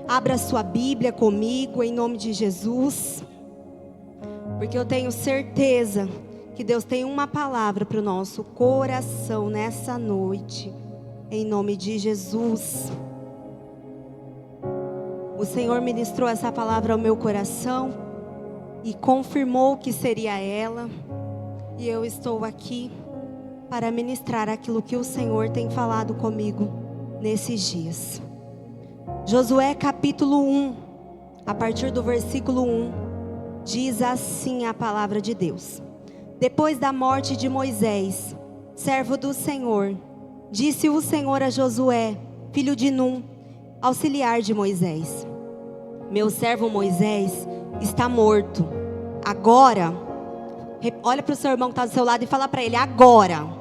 Abra sua Bíblia comigo, em nome de Jesus. Porque eu tenho certeza que Deus tem uma palavra para o nosso coração nessa noite. Em nome de Jesus. O Senhor ministrou essa palavra ao meu coração e confirmou que seria ela. E eu estou aqui para ministrar aquilo que o Senhor tem falado comigo nesses dias. Josué capítulo 1, a partir do versículo 1, diz assim a palavra de Deus. Depois da morte de Moisés, servo do Senhor, disse o Senhor a Josué, filho de Num, auxiliar de Moisés: meu servo Moisés está morto. Agora, olha para o seu irmão que está do seu lado e fala para ele: agora.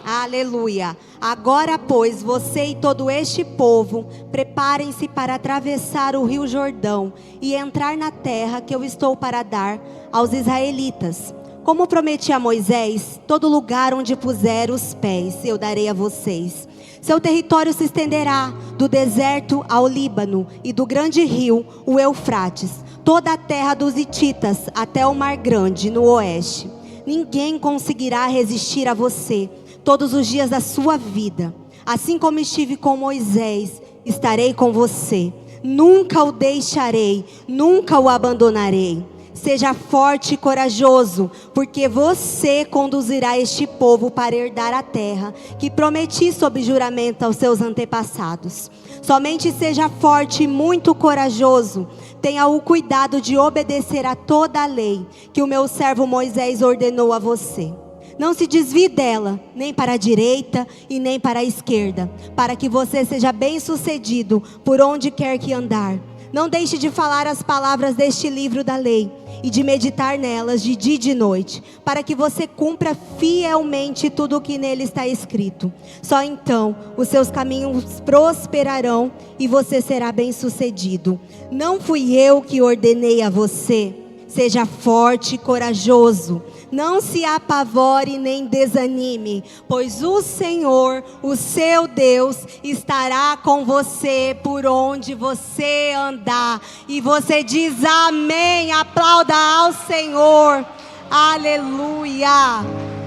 Aleluia. Agora, pois, você e todo este povo, preparem-se para atravessar o rio Jordão e entrar na terra que eu estou para dar aos israelitas. Como prometi a Moisés, todo lugar onde puser os pés eu darei a vocês. Seu território se estenderá do deserto ao Líbano e do grande rio, o Eufrates, toda a terra dos hititas até o Mar Grande no oeste. Ninguém conseguirá resistir a você todos os dias da sua vida. Assim como estive com Moisés, estarei com você. Nunca o deixarei, nunca o abandonarei. Seja forte e corajoso, porque você conduzirá este povo para herdar a terra que prometi sob juramento aos seus antepassados. Somente seja forte e muito corajoso. Tenha o cuidado de obedecer a toda a lei que o meu servo Moisés ordenou a você. Não se desvie dela, nem para a direita e nem para a esquerda, para que você seja bem-sucedido por onde quer que andar. Não deixe de falar as palavras deste livro da lei e de meditar nelas de dia e de noite, para que você cumpra fielmente tudo o que nele está escrito. Só então os seus caminhos prosperarão e você será bem-sucedido. Não fui eu que ordenei a você? Seja forte e corajoso. Não se apavore nem desanime, pois o Senhor, o seu Deus, estará com você por onde você andar. E você diz amém, aplauda ao Senhor, aleluia,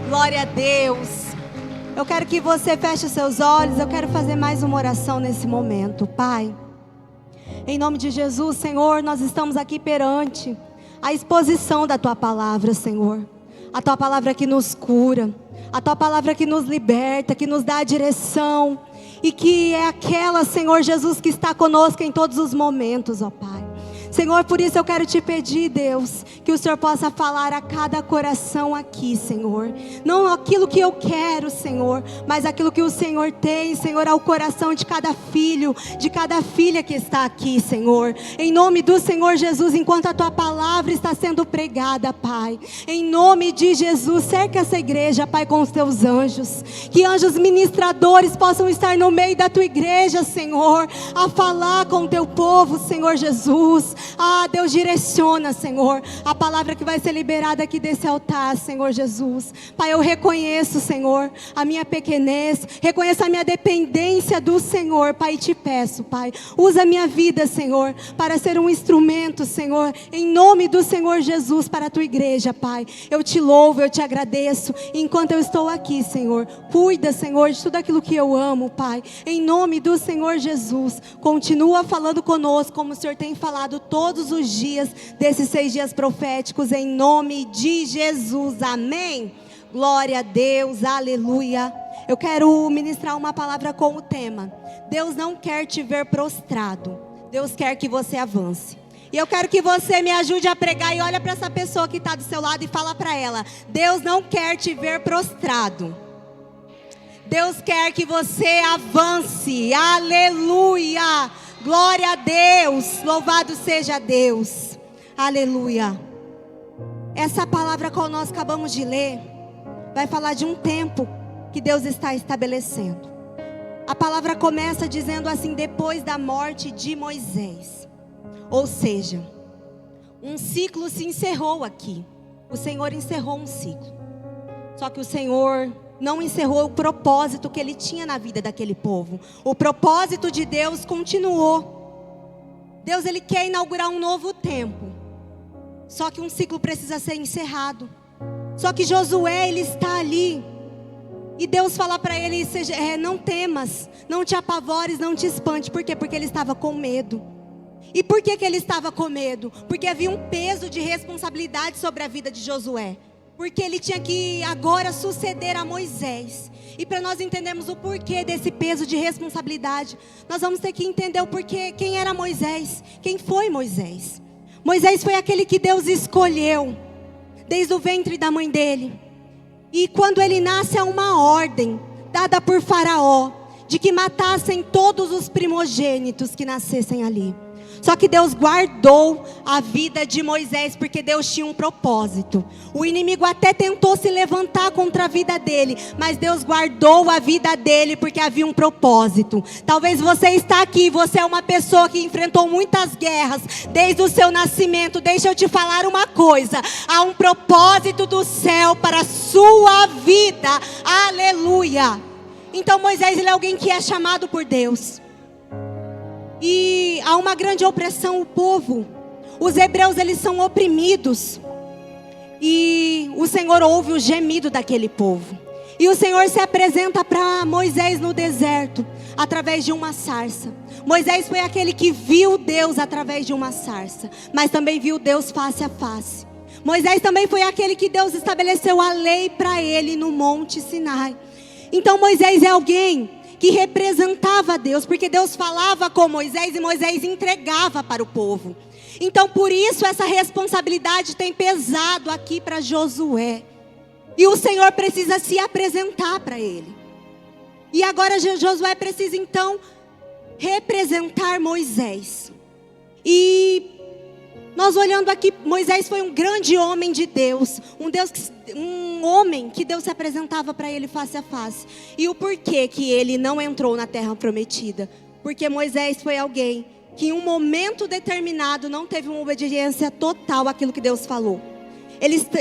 glória a Deus. Eu quero que você feche os seus olhos, eu quero fazer mais uma oração nesse momento. Pai, em nome de Jesus, Senhor, nós estamos aqui perante a exposição da Tua palavra, Senhor. A Tua palavra que nos cura, a Tua palavra que nos liberta, que nos dá a direção, e que é aquela, Senhor Jesus, que está conosco em todos os momentos, ó Pai. Senhor, por isso eu quero te pedir, Deus, que o Senhor possa falar a cada coração aqui, Senhor. Não aquilo que eu quero, Senhor, mas aquilo que o Senhor tem, Senhor, ao coração de cada filho, de cada filha que está aqui, Senhor. Em nome do Senhor Jesus, enquanto a Tua palavra está sendo pregada, Pai. Em nome de Jesus, cerca essa igreja, Pai, com os Teus anjos. Que anjos ministradores possam estar no meio da Tua igreja, Senhor, a falar com o Teu povo, Senhor Jesus. Ah, Deus, direciona, Senhor, a palavra que vai ser liberada aqui desse altar, Senhor Jesus. Pai, eu reconheço, Senhor, a minha pequenez, reconheço a minha dependência do Senhor, Pai, e te peço, Pai, usa a minha vida, Senhor, para ser um instrumento, Senhor, em nome do Senhor Jesus, para a Tua igreja, Pai. Eu te louvo, eu te agradeço, e enquanto eu estou aqui, Senhor, cuida, Senhor, de tudo aquilo que eu amo, Pai, em nome do Senhor Jesus. Continua falando conosco, como o Senhor tem falado todos os dias desses 6 dias proféticos, em nome de Jesus, amém? Glória a Deus, aleluia. Eu quero ministrar uma palavra com o tema: Deus não quer te ver prostrado, Deus quer que você avance. E eu quero que você me ajude a pregar e olha para essa pessoa que está do seu lado e fala para ela: Deus não quer te ver prostrado, Deus quer que você avance, aleluia. Glória a Deus, louvado seja Deus, aleluia. Essa palavra que nós acabamos de ler vai falar de um tempo que Deus está estabelecendo. A palavra começa dizendo assim: depois da morte de Moisés. Ou seja, um ciclo se encerrou aqui. O Senhor encerrou um ciclo. Só que o Senhor não encerrou o propósito que Ele tinha na vida daquele povo. O propósito de Deus continuou. Deus, Ele quer inaugurar um novo tempo. Só que um ciclo precisa ser encerrado. Só que Josué, ele está ali. E Deus fala para ele, não temas, não te apavores, não te espante. Por quê? Porque ele estava com medo. E por que ele estava com medo? Porque havia um peso de responsabilidade sobre a vida de Josué. Porque ele tinha que agora suceder a Moisés. E para nós entendermos o porquê desse peso de responsabilidade, nós vamos ter que entender o porquê, quem era Moisés, quem foi Moisés. Moisés foi aquele que Deus escolheu desde o ventre da mãe dele. E quando ele nasce, há uma ordem dada por Faraó de que matassem todos os primogênitos que nascessem ali. Só que Deus guardou a vida de Moisés, porque Deus tinha um propósito. O inimigo até tentou se levantar contra a vida dele, mas Deus guardou a vida dele, porque havia um propósito. Talvez você está aqui, você é uma pessoa que enfrentou muitas guerras desde o seu nascimento. Deixa eu te falar uma coisa: há um propósito do céu para a sua vida. Aleluia! Então Moisés, ele é alguém que é chamado por Deus. E há uma grande opressão, o povo, os hebreus, eles são oprimidos. E o Senhor ouve o gemido daquele povo. E o Senhor se apresenta para Moisés no deserto, através de uma sarça. Moisés foi aquele que viu Deus através de uma sarça, mas também viu Deus face a face. Moisés também foi aquele que Deus estabeleceu a lei para ele no Monte Sinai. Então Moisés é alguém que representava Deus, porque Deus falava com Moisés e Moisés entregava para o povo. Então por isso essa responsabilidade tem pesado aqui para Josué. E o Senhor precisa se apresentar para ele. E agora Josué precisa então representar Moisés. E nós olhando aqui, Moisés foi um grande homem de Deus, um homem que Deus se apresentava para ele face a face. E o porquê que ele não entrou na terra prometida? Porque Moisés foi alguém que em um momento determinado não teve uma obediência total àquilo que Deus falou.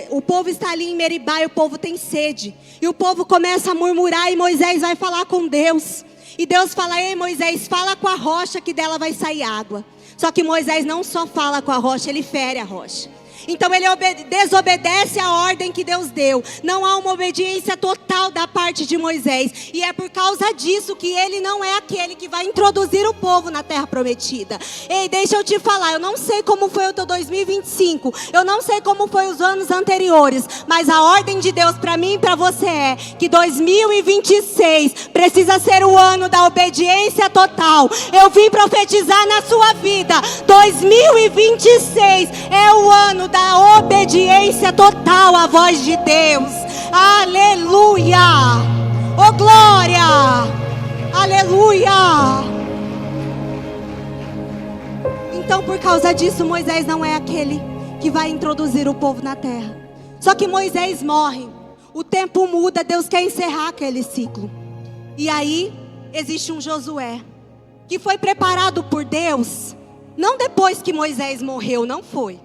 O povo está ali em Meribá e o povo tem sede. E o povo começa a murmurar e Moisés vai falar com Deus. E Deus fala: ei Moisés, fala com a rocha que dela vai sair água. Só que Moisés não só fala com a rocha, ele fere a rocha. Então ele desobedece a ordem que Deus deu. Não há uma obediência total da parte de Moisés. E é por causa disso que ele não é aquele que vai introduzir o povo na terra prometida. Ei, deixa eu te falar, eu não sei como foi o teu 2025. Eu não sei como foi os anos anteriores. Mas a ordem de Deus para mim e para você é que 2026 precisa ser o ano da obediência total. Eu vim profetizar na sua vida. 2026 é o ano da obediência total à voz de Deus. Aleluia! Oh glória! Aleluia! Então por causa disso Moisés não é aquele que vai introduzir o povo na terra. Só que Moisés morre, o tempo muda, Deus quer encerrar aquele ciclo. E aí existe um Josué que foi preparado por Deus, não depois que Moisés morreu, não foi.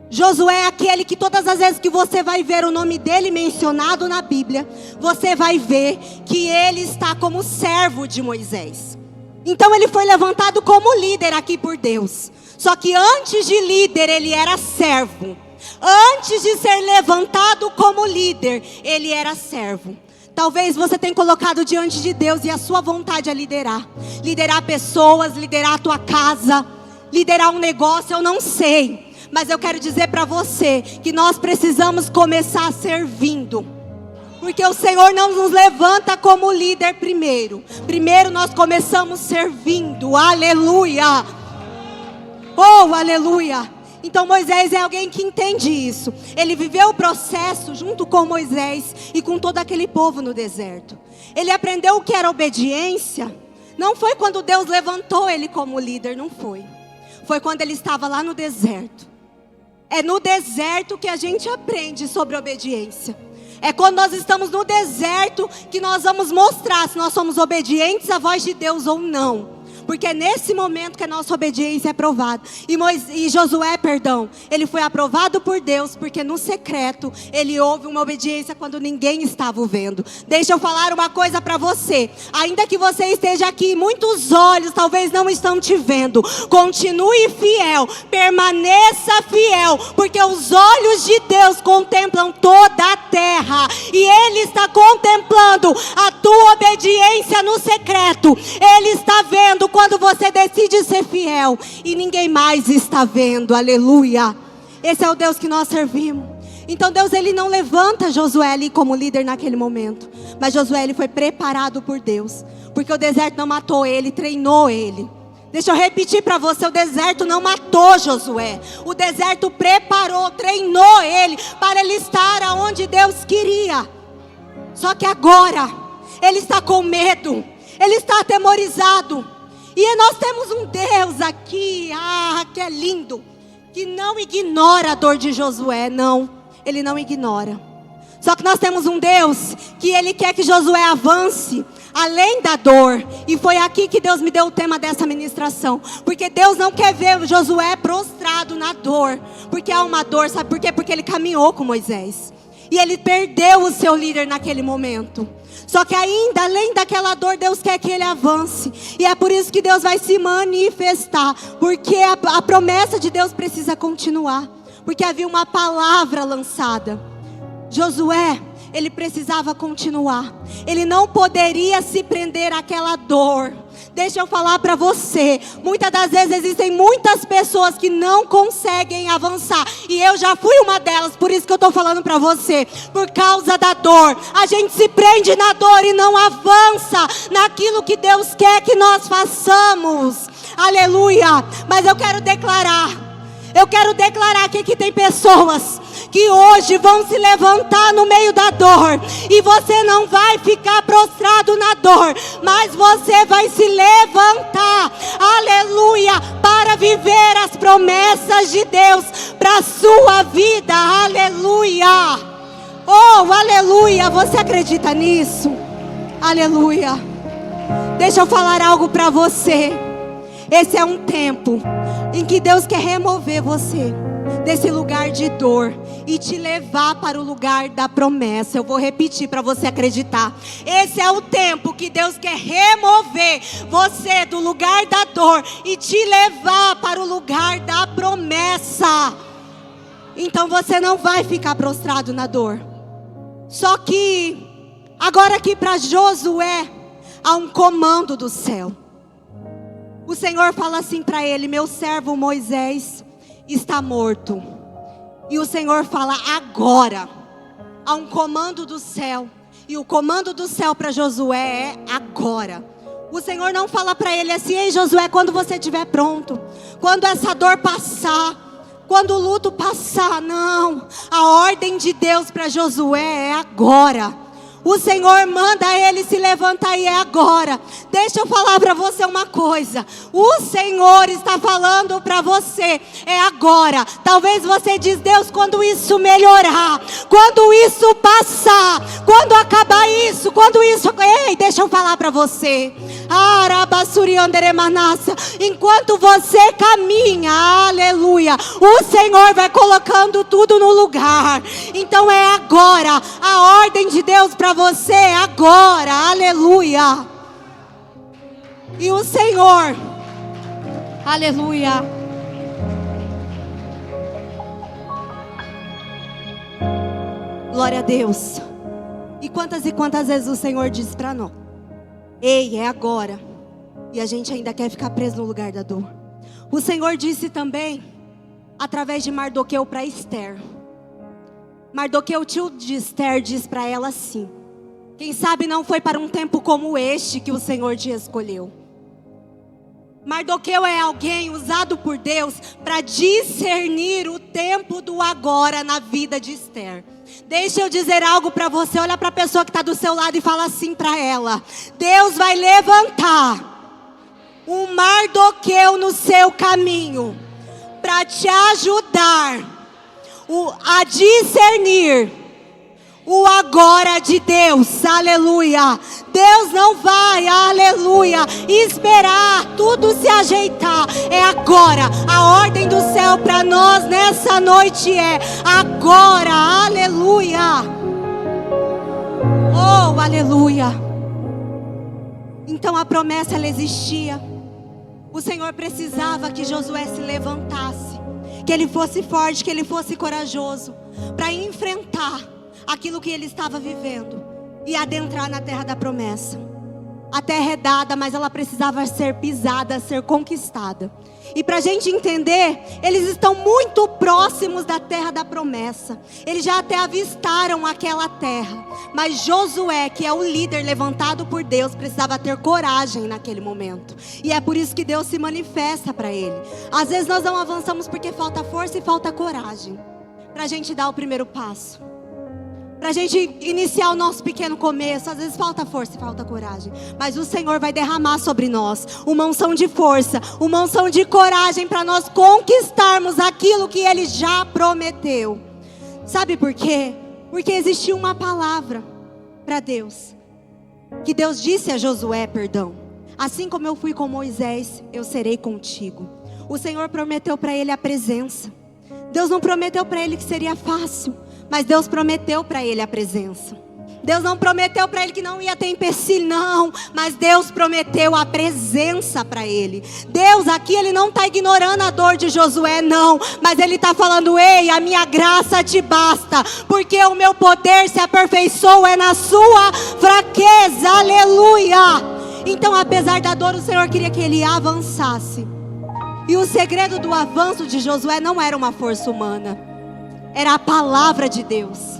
Josué é aquele que todas as vezes que você vai ver o nome dele mencionado na Bíblia, você vai ver que ele está como servo de Moisés. Então ele foi levantado como líder aqui por Deus. Só que antes de líder ele era servo. Antes de ser levantado como líder, ele era servo. Talvez você tenha colocado diante de Deus e a sua vontade é liderar. Liderar pessoas, liderar a tua casa, liderar um negócio, eu não sei. Mas eu quero dizer para você que nós precisamos começar servindo. Porque o Senhor não nos levanta como líder primeiro. Primeiro nós começamos servindo. Aleluia. Oh, aleluia. Então Moisés é alguém que entende isso. Ele viveu o processo junto com Moisés e com todo aquele povo no deserto. Ele aprendeu o que era obediência. Não foi quando Deus levantou ele como líder, não foi. Foi quando ele estava lá no deserto. É no deserto que a gente aprende sobre obediência. É quando nós estamos no deserto que nós vamos mostrar se nós somos obedientes à voz de Deus ou não. porque é nesse momento que a nossa obediência é provada. E Josué, ele foi aprovado por Deus, porque no secreto ele houve uma obediência quando ninguém estava o vendo. Deixa eu falar uma coisa para você. Ainda que você esteja aqui, muitos olhos talvez não estão te vendo. Continue fiel, permaneça fiel, porque os olhos de Deus contemplam toda a terra, e Ele está contemplando a tua obediência no secreto. Ele está vendo quando você decide ser fiel, e ninguém mais está vendo. Aleluia. Esse é o Deus que nós servimos. Então Deus, ele não levanta Josué ali como líder naquele momento, mas Josué, ele foi preparado por Deus, porque o deserto não matou ele, treinou ele. Deixa eu repetir para você, o deserto não matou Josué, o deserto preparou, treinou ele, para ele estar aonde Deus queria. Só que agora, ele está com medo, ele está atemorizado, e nós temos um Deus aqui, que é lindo, que não ignora a dor de Josué, não, ele não ignora. Só que nós temos um Deus que ele quer que Josué avance além da dor. E foi aqui que Deus me deu o tema dessa ministração, porque Deus não quer ver Josué prostrado na dor, porque há uma dor, sabe por quê? Porque ele caminhou com Moisés, e ele perdeu o seu líder naquele momento. Só que ainda, além daquela dor, Deus quer que ele avance. E é por isso que Deus vai se manifestar, porque a promessa de Deus precisa continuar, porque havia uma palavra lançada. Josué, ele precisava continuar, ele não poderia se prender àquela dor. Deixa eu falar para você, muitas das vezes existem muitas pessoas que não conseguem avançar, e eu já fui uma delas, por isso que eu estou falando para você, por causa da dor. A gente se prende na dor e não avança naquilo que Deus quer que nós façamos. Aleluia. Mas eu quero declarar aqui que tem pessoas que hoje vão se levantar no meio da dor, e você não vai ficar prostrado na dor, mas você vai se levantar, aleluia, para viver as promessas de Deus para a sua vida. Aleluia. Oh, aleluia. Você acredita nisso? Aleluia. Deixa eu falar algo para você. Esse é um tempo em que Deus quer remover você desse lugar de dor e te levar para o lugar da promessa. Eu vou repetir para você acreditar. Esse é o tempo que Deus quer remover você do lugar da dor e te levar para o lugar da promessa. Então você não vai ficar prostrado na dor. Só que agora aqui para Josué há um comando do céu. O Senhor fala assim para ele: meu servo Moisés está morto. E o Senhor fala: agora. Há um comando do céu, e o comando do céu para Josué é agora. O Senhor não fala para ele assim: ei Josué, quando você estiver pronto, quando essa dor passar, quando o luto passar. Não, a ordem de Deus para Josué é agora. O Senhor manda ele se levantar e é agora. Deixa eu falar para você uma coisa. O Senhor está falando para você, é agora. Talvez você diz: Deus, quando isso melhorar, quando isso passar, quando acabar isso, quando isso... Ei, deixa eu falar para você. Enquanto você caminha, aleluia, o Senhor vai colocando tudo no lugar. Então é agora. A ordem de Deus para você é agora, aleluia. E o Senhor, aleluia, glória a Deus. E quantas vezes o Senhor diz para nós: ei, é agora. E a gente ainda quer ficar preso no lugar da dor. O Senhor disse também, através de Mardoqueu, para Esther. Mardoqueu, tio de Esther, diz para ela assim: quem sabe não foi para um tempo como este que o Senhor te escolheu. Mardoqueu é alguém usado por Deus para discernir o tempo do agora na vida de Esther. Deixa eu dizer algo para você. Olha para a pessoa que está do seu lado e fala assim para ela: Deus vai levantar um Mardoqueu no seu caminho para te ajudar a discernir o agora de Deus, aleluia. Deus não vai, aleluia, esperar tudo se ajeitar. É agora. A ordem do céu para nós nessa noite é agora, aleluia. Oh, aleluia. Então a promessa, ela existia. O Senhor precisava que Josué se levantasse, que ele fosse forte, que ele fosse corajoso, para enfrentar aquilo que ele estava vivendo e adentrar na terra da promessa. A terra é dada, mas ela precisava ser pisada, ser conquistada. E para a gente entender, eles estão muito próximos da terra da promessa. Eles já até avistaram aquela terra. Mas Josué, que é o líder levantado por Deus, precisava ter coragem naquele momento. E é por isso que Deus se manifesta para ele. Às vezes nós não avançamos porque falta força e falta coragem para a gente dar o primeiro passo, para a gente iniciar o nosso pequeno começo. Às vezes falta força e falta coragem. Mas o Senhor vai derramar sobre nós uma unção de força, uma unção de coragem para nós conquistarmos aquilo que Ele já prometeu. Sabe por quê? Porque existiu uma palavra para Deus, que Deus disse a Josué, assim como eu fui com Moisés, eu serei contigo. O Senhor prometeu para ele a presença. Deus não prometeu para ele que seria fácil, mas Deus prometeu para ele a presença. Deus não prometeu para ele que não ia ter empecilho, não. Mas Deus prometeu a presença para ele. Deus aqui, Ele não está ignorando a dor de Josué, não. Mas Ele está falando: ei, a minha graça te basta, porque o meu poder se aperfeiçoa na sua fraqueza, aleluia. Então, apesar da dor, o Senhor queria que ele avançasse. E o segredo do avanço de Josué não era uma força humana, era a palavra de Deus.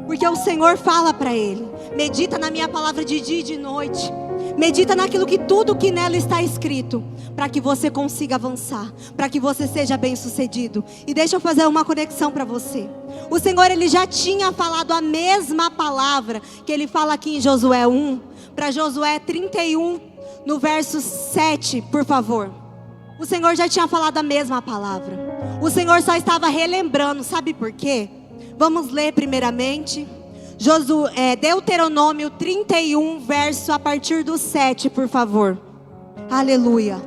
Porque o Senhor fala para ele: medita na minha palavra de dia e de noite. Medita naquilo que tudo que nela está escrito, para que você consiga avançar, para que você seja bem sucedido. E deixa eu fazer uma conexão para você. O Senhor, Ele já tinha falado a mesma palavra que Ele fala aqui em Josué 1, para Josué 31, no verso 7, por favor. O Senhor já tinha falado a mesma palavra. O Senhor só estava relembrando. Sabe por quê? Vamos ler primeiramente Deuteronômio 31, verso a partir do 7, por favor. Aleluia.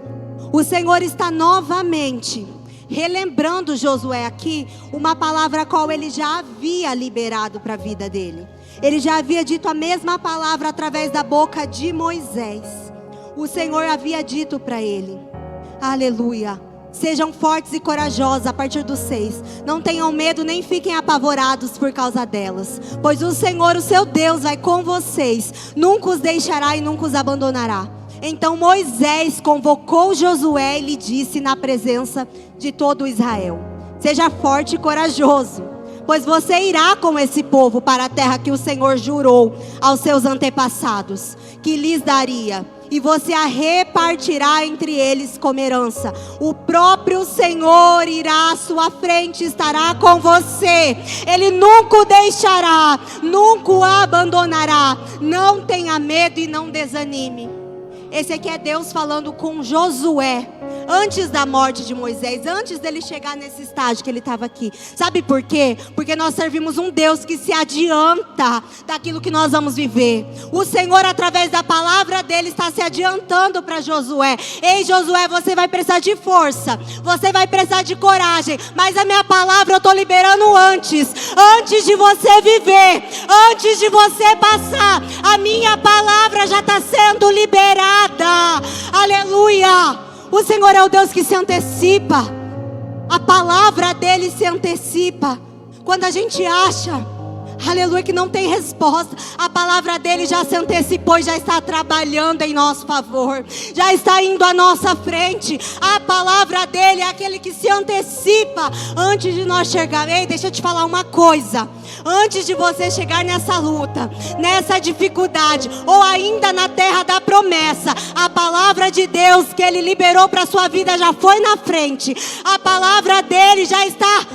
O Senhor está novamente relembrando Josué aqui uma palavra a qual Ele já havia liberado para a vida dele. Ele já havia dito a mesma palavra através da boca de Moisés. O Senhor havia dito para ele: aleluia. Sejam fortes e corajosos, a partir do 6. Não tenham medo, nem fiquem apavorados por causa delas. Pois o Senhor, o seu Deus, vai com vocês. Nunca os deixará e nunca os abandonará. Então Moisés convocou Josué e lhe disse na presença de todo Israel: seja forte e corajoso, pois você irá com esse povo para a terra que o Senhor jurou aos seus antepassados que lhes daria. E você a repartirá entre eles como herança. O próprio Senhor irá à sua frente, estará com você. Ele nunca o deixará, nunca o abandonará. Não tenha medo e não desanime. Esse aqui é Deus falando com Josué, antes da morte de Moisés, antes dele chegar nesse estágio que ele estava aqui. Sabe por quê? Porque nós servimos um Deus que se adianta daquilo que nós vamos viver. O Senhor, através da palavra dele, está se adiantando para Josué. Ei, Josué, você vai precisar de força, você vai precisar de coragem, mas a minha palavra eu estou liberando antes de você viver, antes de você passar. A minha palavra já está sendo liberada. Aleluia. O Senhor é o Deus que se antecipa. A palavra dele se antecipa. Quando a gente acha, aleluia, que não tem resposta, a palavra dele já se antecipou e já está trabalhando em nosso favor, já está indo à nossa frente. A palavra dele é aquele que se antecipa antes de nós chegar. Ei, deixa eu te falar uma coisa: antes de você chegar nessa luta, nessa dificuldade, ou ainda na terra da promessa, a palavra de Deus que Ele liberou para a sua vida já foi na frente. A palavra dele já está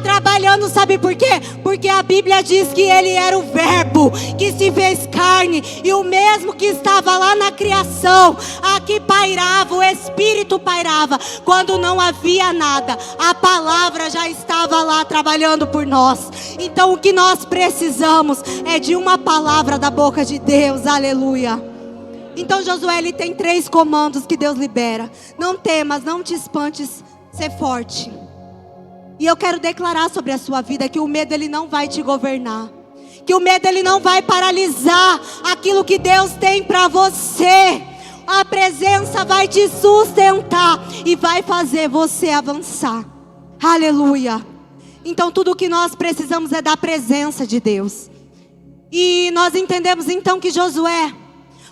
trabalhando, sabe por quê? Porque a Bíblia diz que Ele era o Verbo que se fez carne, e o mesmo que estava lá na criação, aqui pairava, o Espírito pairava. Quando não havia nada, a palavra já estava lá trabalhando por nós. Então o que nós precisamos é de uma palavra da boca de Deus, aleluia. Então Josué, ele tem 3 comandos que Deus libera: não temas, não te espantes, ser forte. E eu quero declarar sobre a sua vida que o medo, ele não vai te governar, que o medo, ele não vai paralisar aquilo que Deus tem para você. A presença vai te sustentar e vai fazer você avançar, aleluia. Então tudo o que nós precisamos é da presença de Deus. E nós entendemos então que Josué,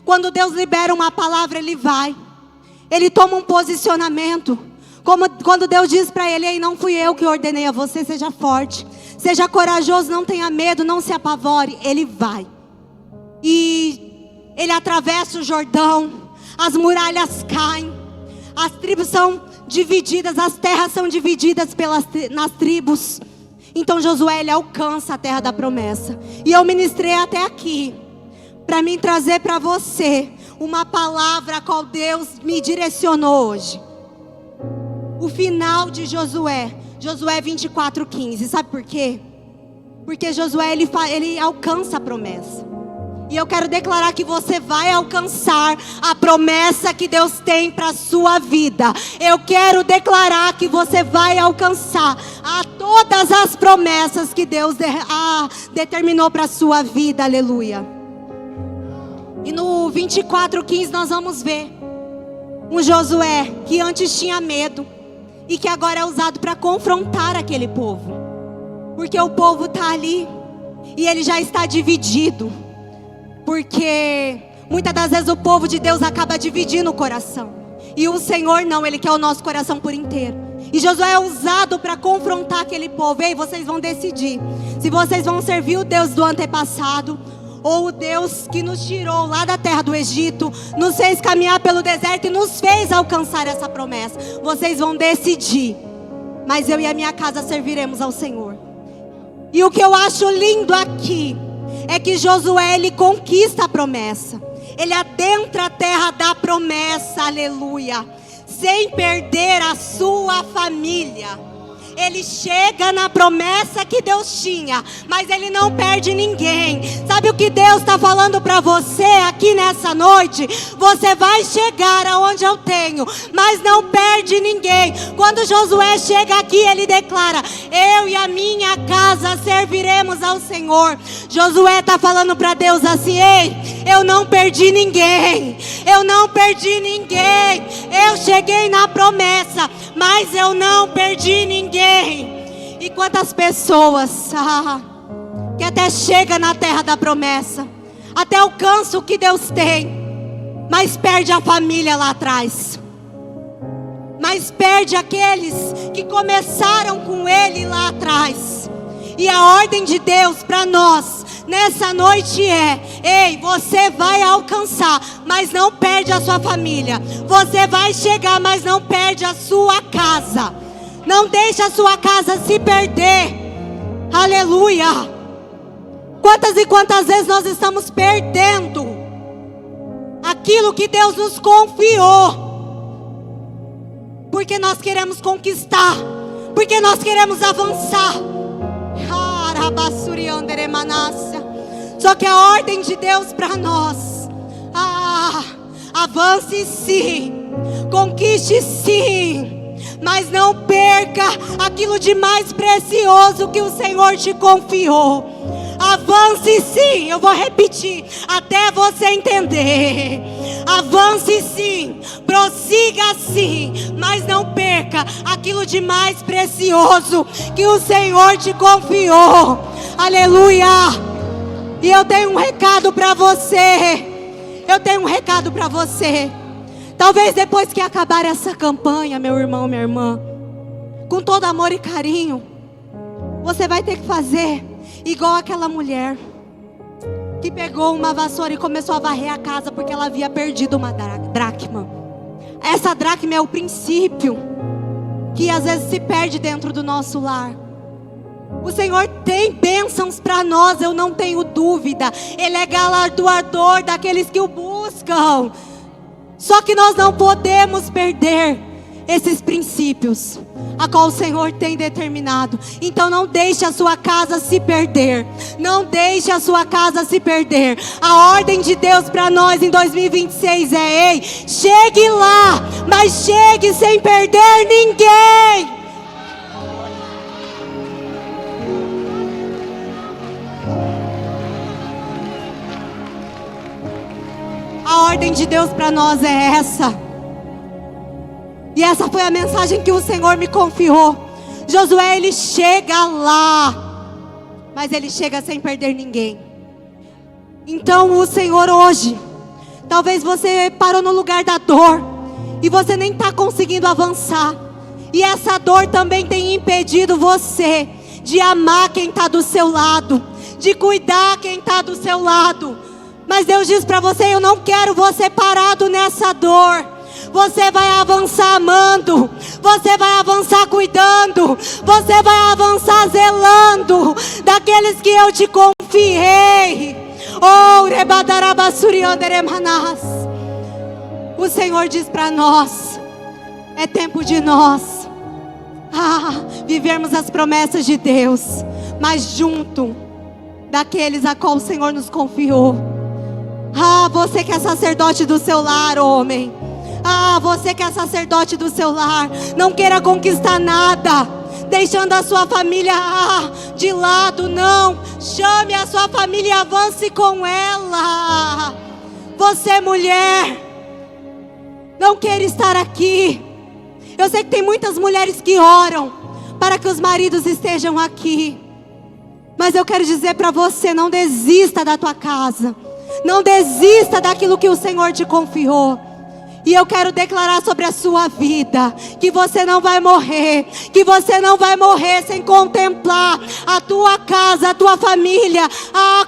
quando Deus libera uma palavra, ele toma um posicionamento. Como quando Deus diz para ele: ei, não fui eu que ordenei a você, seja forte, seja corajoso, não tenha medo, não se apavore. Ele vai. E ele atravessa o Jordão, as muralhas caem, as tribos são divididas, as terras são divididas nas tribos. Então Josué, ele alcança a terra da promessa. E eu ministrei até aqui para mim trazer para você uma palavra a qual Deus me direcionou hoje. O final de Josué 24:15, sabe por quê? Porque Josué, ele alcança a promessa. E eu quero declarar que você vai alcançar a promessa que Deus tem para a sua vida. Eu quero declarar que você vai alcançar todas as promessas que Deus determinou para a sua vida, aleluia. E no 24:15 nós vamos ver um Josué que antes tinha medo e que agora é usado para confrontar aquele povo. Porque o povo está ali e ele já está dividido. Porque muitas das vezes o povo de Deus acaba dividindo o coração. E o Senhor não, Ele quer o nosso coração por inteiro. E Josué é usado para confrontar aquele povo. Ei, vocês vão decidir se vocês vão servir o Deus do antepassado, ou o Deus que nos tirou lá da terra do Egito, nos fez caminhar pelo deserto e nos fez alcançar essa promessa. Vocês vão decidir. Mas eu e a minha casa serviremos ao Senhor. E o que eu acho lindo aqui é que Josué, ele conquista a promessa. Ele adentra a terra da promessa, aleluia, sem perder a sua família. Ele chega na promessa que Deus tinha, mas ele não perde ninguém. Sabe o que Deus está falando para você aqui nessa noite? Você vai chegar aonde eu tenho, mas não perde ninguém. Quando Josué chega aqui, ele declara: eu e a minha casa serviremos ao Senhor. Josué está falando para Deus assim: ei, eu não perdi ninguém, eu não perdi ninguém. Eu cheguei na promessa, mas eu não perdi ninguém. E quantas pessoas que até chega na terra da promessa, até alcança o que Deus tem, mas perde a família lá atrás, mas perde aqueles que começaram com Ele lá atrás. E a ordem de Deus para nós nessa noite é: ei, você vai alcançar, mas não perde a sua família. Você vai chegar, mas não perde a sua casa. Não deixe a sua casa se perder. Aleluia. Quantas e quantas vezes nós estamos perdendo aquilo que Deus nos confiou, porque nós queremos conquistar, porque nós queremos avançar. Só que a ordem de Deus para nós: avance sim, conquiste sim, mas não perca aquilo de mais precioso que o Senhor te confiou. Avance sim, eu vou repetir até você entender. Avance sim, prossiga sim, mas não perca aquilo de mais precioso que o Senhor te confiou. Aleluia. E eu tenho um recado para você. Eu tenho um recado para você. Talvez depois que acabar essa campanha, meu irmão, minha irmã, com todo amor e carinho, você vai ter que fazer igual aquela mulher que pegou uma vassoura e começou a varrer a casa porque ela havia perdido uma dracma. Essa dracma é o princípio que às vezes se perde dentro do nosso lar. O Senhor tem bênçãos para nós, eu não tenho dúvida. Ele é galardoador daqueles que o buscam. Só que nós não podemos perder esses princípios a qual o Senhor tem determinado. Então não deixe a sua casa se perder. Não deixe a sua casa se perder. A ordem de Deus para nós em 2026 é: ei, chegue lá, mas chegue sem perder ninguém. A ordem de Deus para nós é essa. E essa foi a mensagem que o Senhor me confiou. Josué, ele chega lá, mas ele chega sem perder ninguém. Então o Senhor hoje, talvez você parou no lugar da dor e você nem está conseguindo avançar. E essa dor também tem impedido você de amar quem está do seu lado, de cuidar quem está do seu lado. Mas Deus diz para você: eu não quero você parado nessa dor. Você vai avançar amando, você vai avançar cuidando, você vai avançar zelando daqueles que eu te confiei. Oh, o Senhor diz para nós: é tempo de nós vivermos as promessas de Deus, mas junto daqueles a qual o Senhor nos confiou. Você que é sacerdote do seu lar, homem. Você que é sacerdote do seu lar, não queira conquistar nada deixando a sua família de lado. Não, chame a sua família e avance com ela. Você, mulher, não queira estar aqui. Eu sei que tem muitas mulheres que oram para que os maridos estejam aqui, mas eu quero dizer para você: não desista da tua casa, não desista daquilo que o Senhor te confiou. E eu quero declarar sobre a sua vida que você não vai morrer, que você não vai morrer sem contemplar a tua casa, a tua família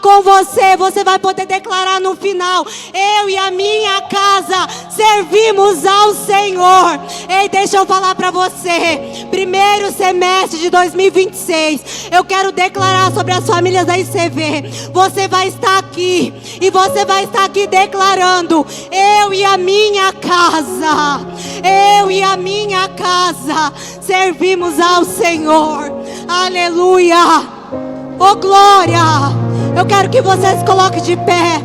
com você. Você vai poder declarar no final: eu e a minha casa servimos ao Senhor. Ei, deixa eu falar para você, primeiro semestre de 2026, eu quero declarar sobre as famílias da ICV. Você vai estar aqui e você vai estar aqui declarando: eu e a minha casa, eu e a minha casa servimos ao Senhor. Aleluia, oh glória. Eu quero que você se coloque de pé.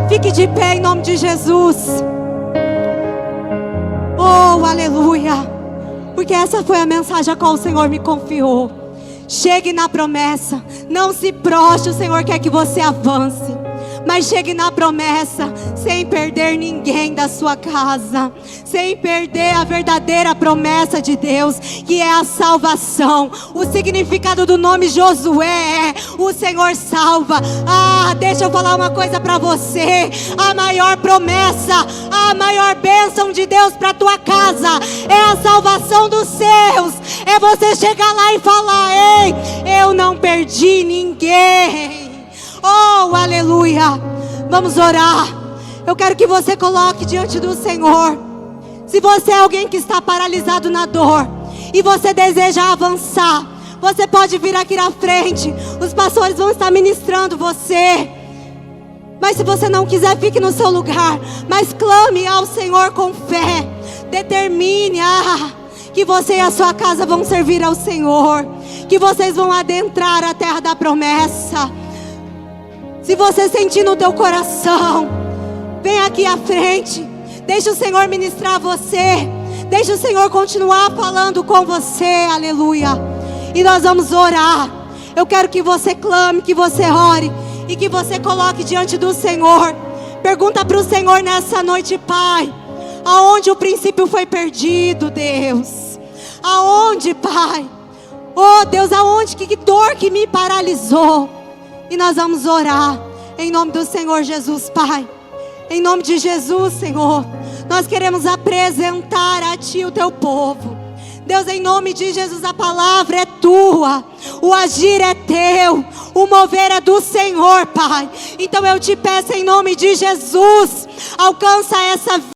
Fique de pé em nome de Jesus. Oh, aleluia. Porque essa foi a mensagem a qual o Senhor me confiou. Chegue na promessa, não se proste. O Senhor quer que você avance, mas chegue na promessa sem perder ninguém da sua casa, sem perder a verdadeira promessa de Deus, que é a salvação. O significado do nome Josué é: o Senhor salva. Deixa eu falar uma coisa para você: a maior promessa, a maior bênção de Deus para a tua casa é a salvação dos seus. É você chegar lá e falar: ei, eu não perdi ninguém. Oh, aleluia. Vamos orar. Eu quero que você coloque diante do Senhor. Se você é alguém que está paralisado na dor e você deseja avançar, você pode vir aqui na frente. Os pastores vão estar ministrando você. Mas se você não quiser, fique no seu lugar, mas clame ao Senhor com fé. Determine que você e a sua casa vão servir ao Senhor, que vocês vão adentrar a terra da promessa. Se você sentir no teu coração, vem aqui à frente. Deixa o Senhor ministrar você. Deixa o Senhor continuar falando com você. Aleluia. E nós vamos orar. Eu quero que você clame, que você ore e que você coloque diante do Senhor. Pergunta para o Senhor nessa noite: Pai, aonde o princípio foi perdido, Deus? Aonde, Pai? Oh Deus, aonde? Que dor que me paralisou? E nós vamos orar em nome do Senhor Jesus, Pai. Em nome de Jesus, Senhor, nós queremos apresentar a Ti o Teu povo. Deus, em nome de Jesus, a palavra é Tua, o agir é Teu, o mover é do Senhor, Pai. Então eu te peço em nome de Jesus, alcança essa vida.